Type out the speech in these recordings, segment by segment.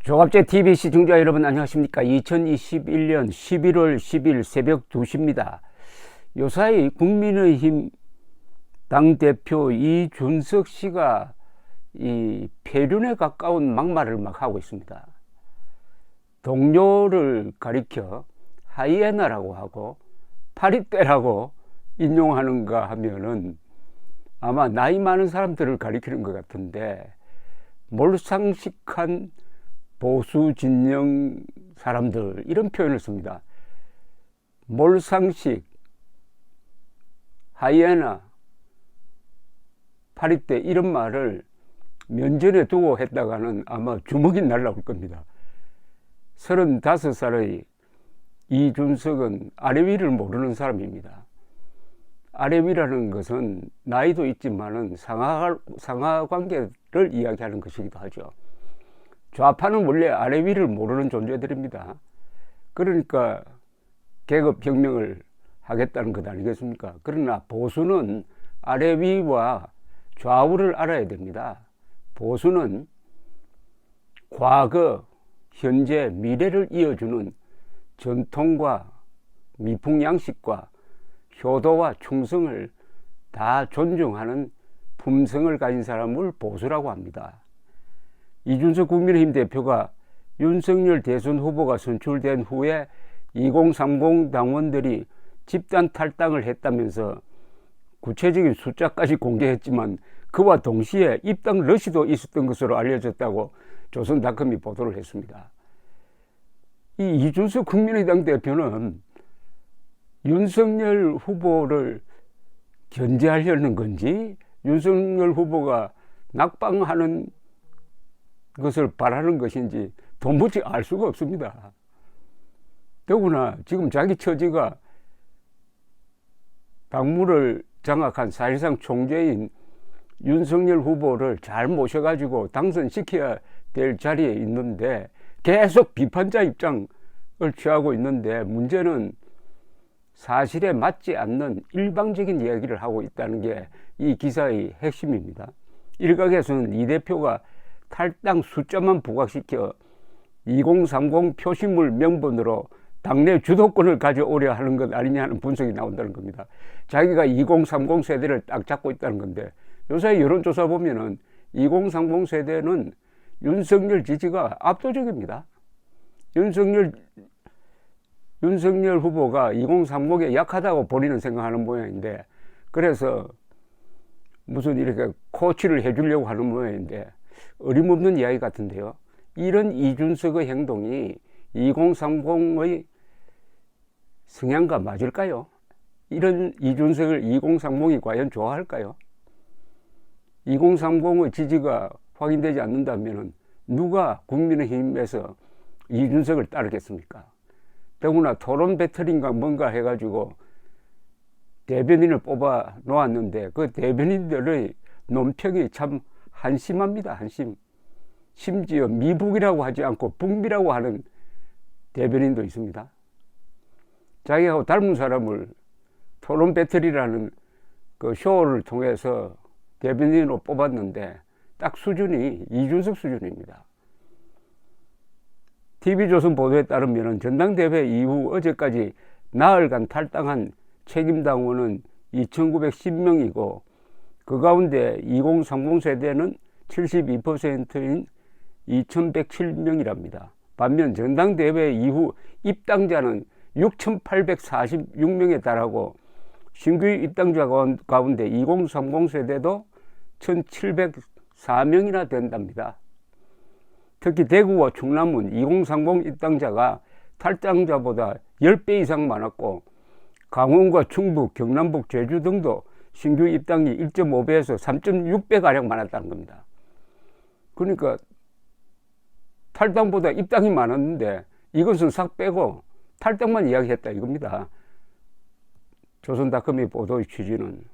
조갑제 TV 시청자 여러분 안녕하십니까? 2021년 11월 10일 새벽 2시입니다. 요사이 국민의힘 당대표 이준석 씨가 이 폐륜에 가까운 막말을 막 하고 있습니다. 동료를 가리켜 하이에나라고 하고 파리떼라고 인용하는가 하면은 아마 나이 많은 사람들을 가리키는 것 같은데, 몰상식한 보수 진영 사람들, 이런 표현을 씁니다. 몰상식, 하이에나, 파리떼, 이런 말을 면전에 두고 했다가는 아마 주먹이 날라올 겁니다. 35살의 이준석은 아래 위를 모르는 사람입니다. 아래 위라는 것은 나이도 있지만은 상하 관계를 이야기하는 것이기도 하죠. 좌파는 원래 아래 위를 모르는 존재들입니다. 그러니까 계급혁명을 하겠다는 것 아니겠습니까? 그러나 보수는 아래 위와 좌우를 알아야 됩니다. 보수는 과거, 현재, 미래를 이어주는 전통과 미풍양식과 효도와 충성을 다 존중하는 품성을 가진 사람을 보수라고 합니다. 이준석 국민의힘 대표가 윤석열 대선 후보가 선출된 후에 2030 당원들이 집단 탈당을 했다면서 구체적인 숫자까지 공개했지만, 그와 동시에 입당 러시도 있었던 것으로 알려졌다고 조선닷컴이 보도를 했습니다. 이 이준석 국민의당 대표는 윤석열 후보를 견제하려는 건지, 윤석열 후보가 낙방하는 것을 바라는 것인지 도무지 알 수가 없습니다. 더구나 지금 자기 처지가 당무를 장악한 사실상 총재인 윤석열 후보를 잘 모셔가지고 당선시켜야 될 자리에 있는데 계속 비판자 입장을 취하고 있는데, 문제는 사실에 맞지 않는 일방적인 이야기를 하고 있다는 게 이 기사의 핵심입니다. 일각에서는 이 대표가 탈당 숫자만 부각시켜 2030 표시물 명분으로 당내 주도권을 가져오려 하는 것 아니냐는 분석이 나온다는 겁니다. 자기가 2030 세대를 딱 잡고 있다는 건데, 요새 여론조사 보면은 2030 세대는 윤석열 지지가 압도적입니다. 윤석열 후보가 2030에 약하다고 본인은 생각하는 모양인데, 그래서 무슨 이렇게 코치를 해주려고 하는 모양인데 어림없는 이야기 같은데요. 이런 이준석의 행동이 2030의 성향과 맞을까요? 이런 이준석을 2030이 과연 좋아할까요? 2030의 지지가 확인되지 않는다면 누가 국민의힘에서 이준석을 따르겠습니까? 더구나 토론 배틀인가 뭔가 해가지고 대변인을 뽑아 놓았는데, 그 대변인들의 논평이 참 한심합니다. 한심. 심지어 미북이라고 하지 않고 북미라고 하는 대변인도 있습니다. 자기하고 닮은 사람을 토론 배틀이라는 그 쇼를 통해서 대변인으로 뽑았는데 딱 수준이 이준석 수준입니다. TV조선 보도에 따르면 전당대회 이후 어제까지 나흘간 탈당한 책임당원은 2,910명이고 그 가운데 2030 세대는 72%인 2,107명이랍니다. 반면 전당대회 이후 입당자는 6,846명에 달하고 신규 입당자 가운데 2030 세대도 1,704명이나 된답니다. 특히 대구와 충남은 2030 입당자가 탈당자보다 10배 이상 많았고, 강원과 충북, 경남북, 제주 등도 신규 입당이 1.5배에서 3.6배가량 많았다는 겁니다. 그러니까 탈당보다 입당이 많았는데 이것은 싹 빼고 탈당만 이야기했다 이겁니다. 조선닷컴의 보도의 취지는.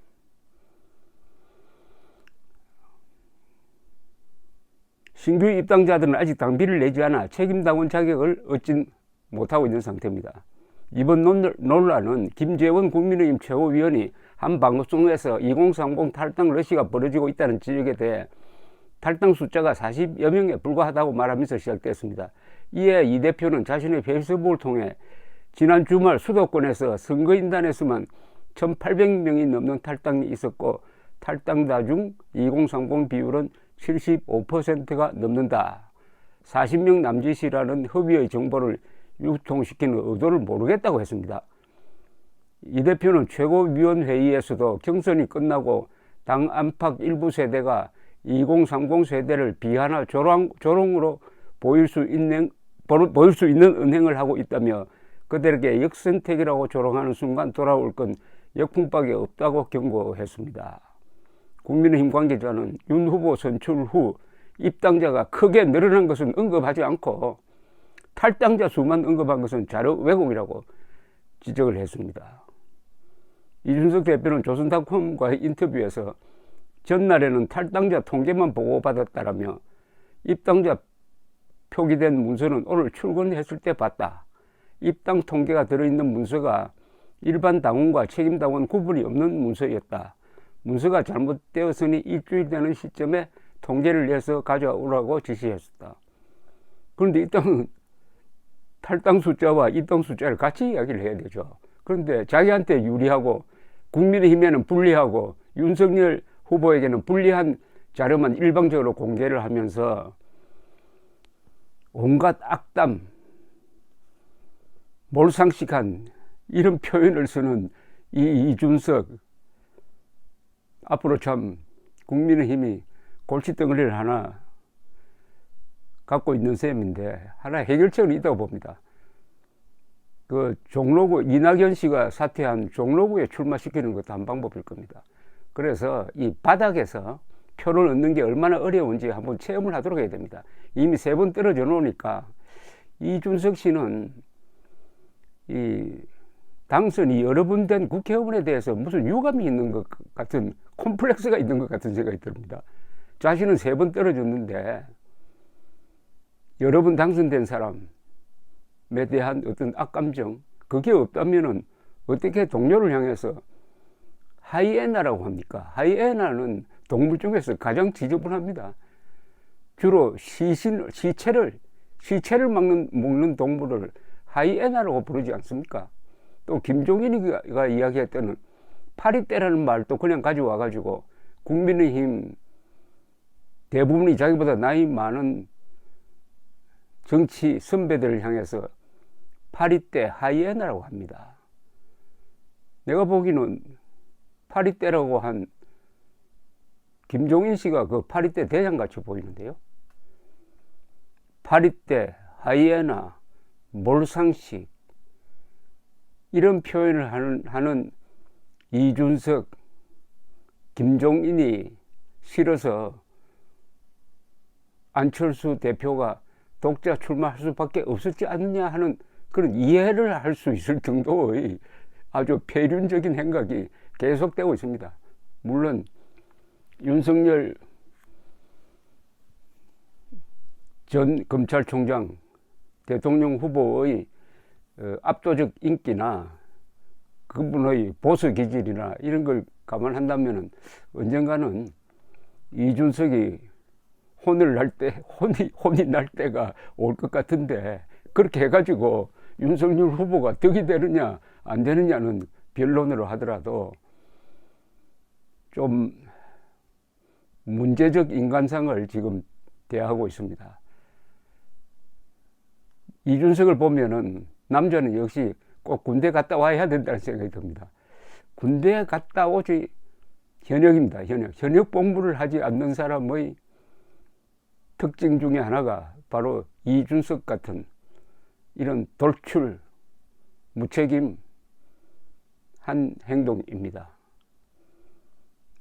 신규 입당자들은 아직 당비를 내지 않아 책임당원 자격을 얻지 못하고 있는 상태입니다. 이번 논란은 김재원 국민의힘 최고위원이 한 방송에서 2030 탈당 러시가 벌어지고 있다는 지적에 대해 탈당 숫자가 40여 명에 불과하다고 말하면서 시작됐습니다. 이에 이 대표는 자신의 페이스북을 통해 지난 주말 수도권에서 선거인단에서만 1,800명이 넘는 탈당이 있었고 탈당자 중 2030 비율은 75%가 넘는다. 40명 남짓이라는 허위의 정보를 유통시키는 의도를 모르겠다고 했습니다. 이 대표는 최고위원회의에서도 경선이 끝나고 당 안팎 일부 세대가 2030 세대를 비하나 조롱으로 보일 수 있는 은행을 하고 있다며 그들에게 역선택이라고 조롱하는 순간 돌아올 건 역풍밖에 없다고 경고했습니다. 국민의힘 관계자는 윤 후보 선출 후 입당자가 크게 늘어난 것은 언급하지 않고 탈당자 수만 언급한 것은 자료 왜곡이라고 지적을 했습니다. 이준석 대표는 조선닷컴과의 인터뷰에서 전날에는 탈당자 통계만 보고받았다라며 입당자 표기된 문서는 오늘 출근했을 때 봤다. 입당 통계가 들어있는 문서가 일반 당원과 책임당원 구분이 없는 문서였다. 문서가 잘못되었으니 일주일 되는 시점에 통계를 내서 가져오라고 지시했었다. 그런데 이 땅은 탈당 숫자와 입당 숫자를 같이 이야기를 해야 되죠. 그런데 자기한테 유리하고 국민의힘에는 불리하고 윤석열 후보에게는 불리한 자료만 일방적으로 공개를 하면서 온갖 악담, 몰상식한 이런 표현을 쓰는 이 이준석, 앞으로 참 국민의힘이 골칫덩어리를 하나 갖고 있는 셈인데 하나 해결책은 있다고 봅니다. 그 종로구 이낙연 씨가 사퇴한 종로구에 출마시키는 것도 한 방법일 겁니다. 그래서 이 바닥에서 표를 얻는 게 얼마나 어려운지 한번 체험을 하도록 해야 됩니다. 이미 3번 떨어져 놓으니까 이준석 씨는 이 당선이 여러 번 된 국회의원에 대해서 무슨 유감이 있는 것 같은 콤플렉스가 있는 것 같은 생각이 듭니다. 자신은 3번 떨어졌는데 여러 번 당선된 사람에 대한 어떤 악감정, 그게 없다면은 어떻게 동료를 향해서 하이에나라고 합니까? 하이에나는 동물 중에서 가장 지저분합니다. 주로 시체를 먹는 동물을 하이에나라고 부르지 않습니까? 또 김종인이가 이야기했던 파리떼라는 말도 그냥 가져와가지고 국민의힘 대부분이 자기보다 나이 많은 정치 선배들을 향해서 파리떼 하이에나라고 합니다. 내가 보기에는 파리떼라고 한 김종인 씨가 그 파리떼 대장같이 보이는데요. 파리떼, 하이에나, 몰상식 이런 표현을 하는 이준석, 김종인이 싫어서 안철수 대표가 독자 출마할 수밖에 없었지 않느냐 하는 그런 이해를 할 수 있을 정도의 아주 폐륜적인 행각이 계속되고 있습니다. 물론 윤석열 전 검찰총장 대통령 후보의 압도적 인기나 그분의 보수 기질이나 이런 걸 감안한다면 언젠가는 이준석이 혼이 날 때가 올 것 같은데 그렇게 해가지고 윤석열 후보가 득이 되느냐 안 되느냐는 변론으로 하더라도 좀 문제적 인간상을 지금 대하고 있습니다. 이준석을 보면은 남자는 역시 꼭 군대 갔다 와야 된다는 생각이 듭니다. 군대 갔다 오지 현역입니다. 현역 복무를 하지 않는 사람의 특징 중에 하나가 바로 이준석 같은 이런 돌출, 무책임한 행동입니다.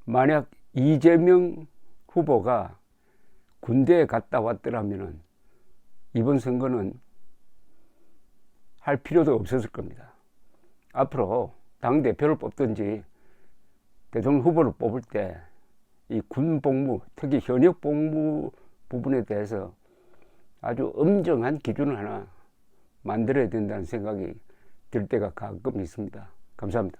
만약 이재명 후보가 군대에 갔다 왔더라면 이번 선거는 할 필요도 없었을 겁니다. 앞으로 당대표를 뽑든지 대통령 후보를 뽑을 때 이 군 복무, 특히 현역 복무 부분에 대해서 아주 엄정한 기준을 하나 만들어야 된다는 생각이 들 때가 가끔 있습니다. 감사합니다.